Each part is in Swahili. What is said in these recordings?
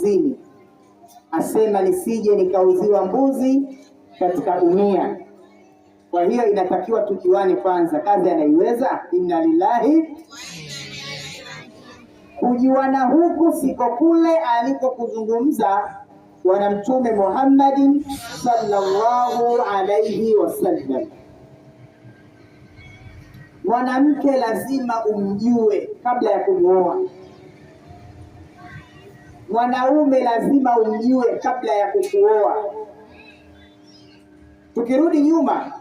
mbuzini, asema nisije nikauziwa mbuzi katika dunia. Kwa hiyo inatakiwa tujuane kwanza, kazi anaiweza. Inna lillahi, kujuana huku siko kule alikokuzungumza Bwana Mtume Muhammadin sallallahu alayhi wasallam. Mwanamke lazima umjue kabla ya kumuoa. Mwanaume lazima umjue kabla ya kukuoa. Tukirudi nyuma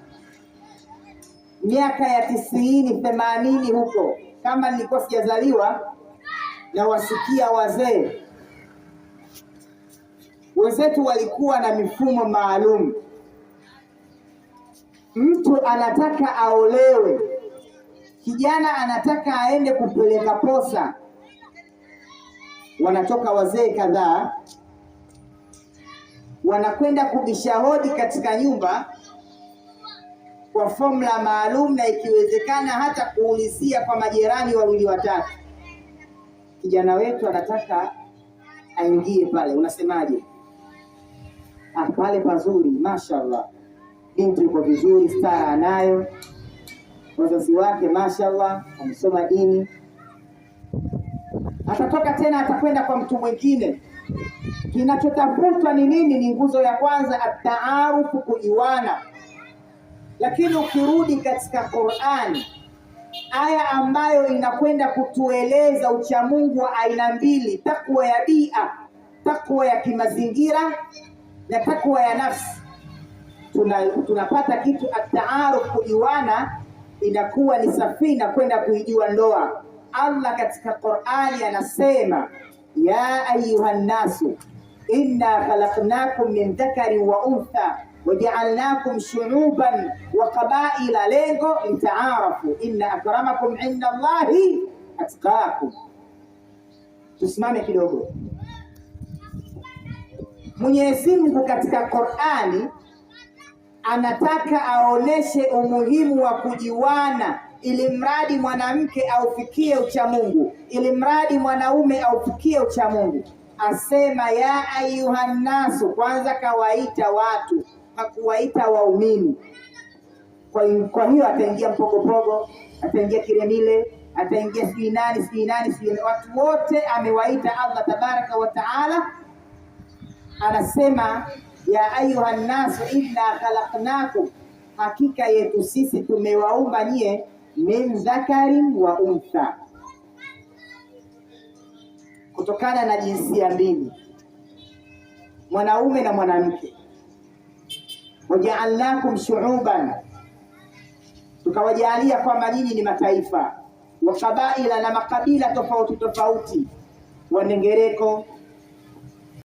miaka ya 90, 80 huko, kama nilikuwa sijazaliwa, na wasikia wazee wenzetu walikuwa na mifumo maalum. Mtu anataka aolewe, kijana anataka aende kupeleka posa, wanatoka wazee kadhaa, wanakwenda kubisha hodi katika nyumba kwa formula maalum, na ikiwezekana hata kuulizia kwa majirani wawili watatu, kijana wetu anataka aingie pale, unasemaje? Pale pazuri, mashallah, binti yuko vizuri, stara anayo, wazazi wake mashallah wamesoma dini. Atatoka tena atakwenda kwa mtu mwingine. Kinachotafutwa ni nini? Ni nguzo ya kwanza, at-taarufu, kujuana. Lakini ukirudi katika Qur'ani, aya ambayo inakwenda kutueleza uchamungu wa aina mbili, takwa ya bia, takwa ya kimazingira na takwa ya nafsi, tunapata kitu at-taaruf, kujuana, inakuwa ni safina kwenda kuijua ndoa. Allah katika Qur'ani anasema, ya ayuhan nasu inna khalaqnakum min dhakarin wa untha waja'alnakum shu'uban wa qabaila, lengo litaarafu, inna akramakum inda Allahi atqakum. Tusimame kidogo. Mwenyezi Mungu katika Qur'ani anataka aoneshe umuhimu wa kujiwana, ili mradi mwanamke aufikie uchamungu, ili mradi mwanaume aufikie uchamungu. Asema ya ayuhan nasu, kwanza kawaita watu, hakuwaita waumini. Kwa hiyo ataingia Mpogopogo, ataingia Kiremile, ataingia sijui nani, watu wote amewaita Allah tabaraka wa taala. Anasema ya ayuhan nasu inna khalaqnakum, hakika yetu sisi tumewaumba nyie, min dhakarin wa untha, kutokana na jinsia mbili, mwanaume na mwanamke. Waja'alnakum shu'uban, tukawajalia kwamba nyinyi ni mataifa, wa qabaila, na makabila tofauti tofauti, Wanengereko,